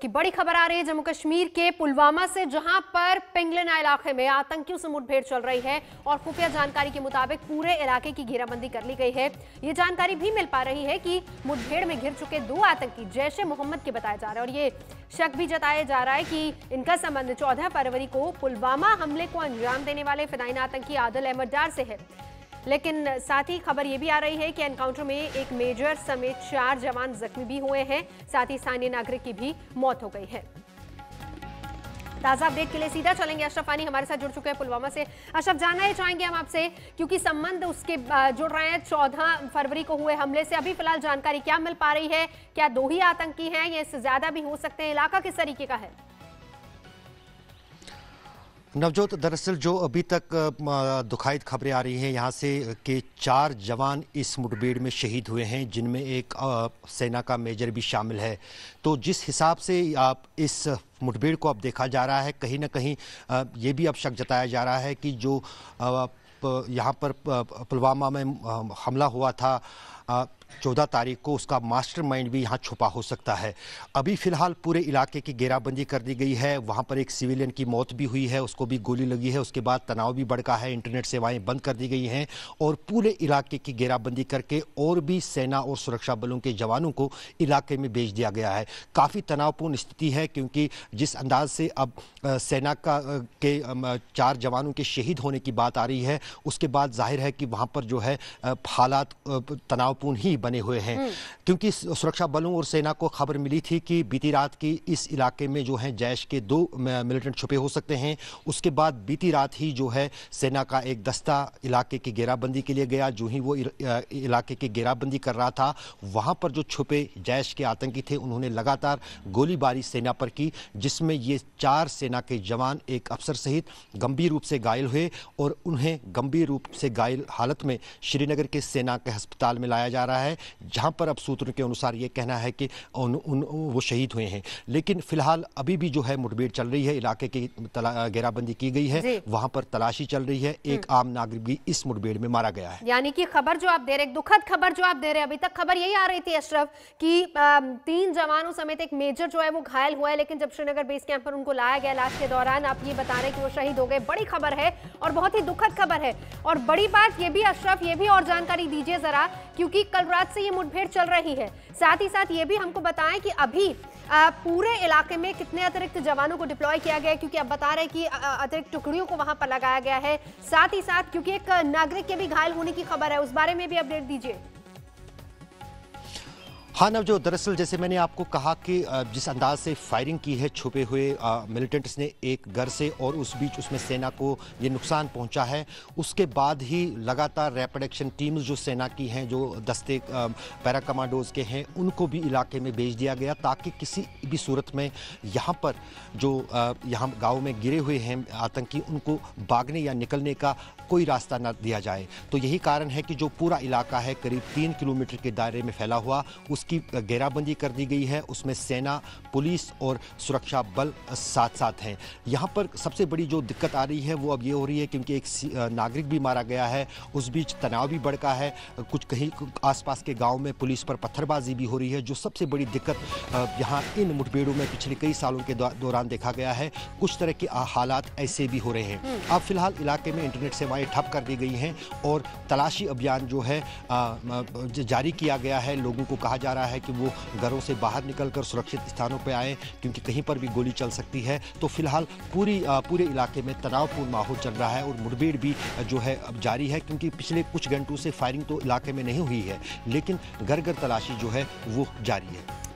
की बड़ी खबर आ रही है जम्मू कश्मीर के पुलवामा से, जहां पर पिंगलना इलाके में आतंकियों से मुठभेड़ चल रही है और खुफिया जानकारी के मुताबिक पूरे इलाके की घेराबंदी कर ली गई है। ये जानकारी भी मिल पा रही है कि मुठभेड़ में घिर चुके 2 आतंकी जैश ए मोहम्मद के बताए जा रहे हैं और ये शक भी जताया जा रहा है कि इनका संबंध 14 फरवरी को पुलवामा हमले को अंजाम देने वाले फिदायीन आतंकी आदिल अहमद डार से है। लेकिन साथ ही खबर यह भी आ रही है कि एनकाउंटर में एक मेजर समेत 4 जवान जख्मी भी हुए हैं। साथ ही स्थानीय नागरिक की भी मौत हो गई है। ताजा अपडेट के लिए सीधा चलेंगे, अशरफ फानी हमारे साथ जुड़ चुके हैं पुलवामा से। अशरफ, जानना ही चाहेंगे हम आपसे क्योंकि संबंध उसके जुड़ रहे हैं 14 फरवरी को हुए हमले से। अभी फिलहाल जानकारी क्या मिल पा रही है? क्या 2 ही आतंकी हैं या इससे ज्यादा भी हो सकते हैं? इलाका किस तरीके का है? नवजोत, दरअसल जो अभी तक दुखायद खबरें आ रही हैं यहाँ से कि 4 जवान इस मुठभेड़ में शहीद हुए हैं, जिनमें एक सेना का मेजर भी शामिल है। तो जिस हिसाब से आप इस मुठभेड़ को अब देखा जा रहा है, कहीं ना कहीं ये भी अब शक जताया जा रहा है कि जो यहाँ पर पुलवामा में हमला हुआ था 14 तारीख को, उसका मास्टरमाइंड भी यहाँ छुपा हो सकता है। अभी फिलहाल पूरे इलाके की घेराबंदी कर दी गई है। वहाँ पर एक सिविलियन की मौत भी हुई है, उसको भी गोली लगी है। उसके बाद तनाव भी भड़का है, इंटरनेट सेवाएं बंद कर दी गई हैं और पूरे इलाके की घेराबंदी करके और भी सेना और सुरक्षा बलों के जवानों को इलाके में भेज दिया गया है। काफ़ी तनावपूर्ण स्थिति है क्योंकि जिस अंदाज से अब सेना के 4 जवानों के शहीद होने की बात आ रही है, उसके बाद जाहिर है कि वहाँ पर जो है हालात तनावपूर्ण ही बने हुए हैं। क्योंकि सुरक्षा बलों और सेना को खबर मिली थी कि बीती रात की इस इलाके में जो है जैश के 2 मिलिटेंट छुपे हो सकते हैं। उसके बाद बीती रात ही जो है सेना का एक दस्ता इलाके की घेराबंदी के लिए गया। जो ही वो इलाके की घेराबंदी कर रहा था, वहां पर जो छुपे जैश के आतंकी थे, उन्होंने लगातार गोलीबारी सेना पर की, जिसमें ये 4 सेना के जवान एक अफसर सहित गंभीर रूप से घायल हुए और उन्हें गंभीर रूप से घायल हालत में श्रीनगर के सेना के अस्पताल में लाया जा रहा है, जहां पर अब सूत्रों के अनुसार यह कहना है कि वो शहीद हुए हैं। लेकिन फिलहाल अभी भी जो है मुठभेड़ चल रही है, इलाके की घेराबंदी की गई है, वहां पर तलाशी चल रही है। एक आम नागरिक भी इस मुठभेड़ में मारा गया है। यानी कि खबर जो आप दे रहे, एक दुखद खबर जो आप दे रहे, अभी तक खबर यही आ रही थी अशरफ कि 3 जवानों समेत एक मेजर जो है वो घायल हुआ है, लेकिन जब श्रीनगर बेस कैंप पर उनको लाया गया इलाज के दौरान, आप ये बता रहे कि वो शहीद हो गए। बड़ी खबर है और बहुत ही दुखद खबर है। और बड़ी बात ये भी अशरफ, ये भी और जानकारी दीजिए जरा, क्योंकि कल रात से ये मुठभेड़ चल रही है। साथ ही साथ ये भी हमको बताएं कि अभी पूरे इलाके में कितने अतिरिक्त जवानों को डिप्लॉय किया गया है, क्योंकि अब बता रहे हैं कि अतिरिक्त टुकड़ियों को वहां पर लगाया गया है। साथ ही साथ क्योंकि एक नागरिक के भी घायल होने की खबर है, उस बारे में भी अपडेट दीजिए। हाँ नवजोत, दरअसल जैसे मैंने आपको कहा कि जिस अंदाज से फायरिंग की है छुपे हुए मिलिटेंट्स ने एक घर से, और उस बीच उसमें सेना को ये नुकसान पहुंचा है, उसके बाद ही लगातार रैपिड एक्शन टीम्स जो सेना की हैं, जो दस्ते पैरा कमांडोज के हैं, उनको भी इलाके में भेज दिया गया ताकि किसी भी सूरत में यहाँ पर जो यहाँ गाँव में गिरे हुए हैं आतंकी, उनको भागने या निकलने का कोई रास्ता न दिया जाए। तो यही कारण है कि जो पूरा इलाका है करीब 3 किलोमीटर के दायरे में फैला हुआ, उसकी घेराबंदी कर दी गई है। उसमें सेना, पुलिस और सुरक्षा बल साथ साथ हैं। यहाँ पर सबसे बड़ी जो दिक्कत आ रही है वो अब ये हो रही है क्योंकि एक नागरिक भी मारा गया है, उस बीच तनाव भी भड़का है। कुछ कहीं आसपास के गांव में पुलिस पर पत्थरबाजी भी हो रही है। जो सबसे बड़ी दिक्कत यहाँ इन मुठभेड़ों में पिछले कई सालों के दौरान देखा गया है, कुछ तरह के हालात ऐसे भी हो रहे हैं। अब फिलहाल इलाके में इंटरनेट सेवाएं ठप कर दी गई हैं और तलाशी अभियान जो है जारी किया गया है। लोगों को कहा जा रहा है कि वो घरों से बाहर निकलकर सुरक्षित स्थानों पर आए क्योंकि कहीं पर भी गोली चल सकती है। तो फिलहाल पूरे इलाके में तनावपूर्ण माहौल चल रहा है और मुठभेड़ भी जो है अब जारी है, क्योंकि पिछले कुछ घंटों से फायरिंग तो इलाके में नहीं हुई है, लेकिन घर घर तलाशी जो है वो जारी है।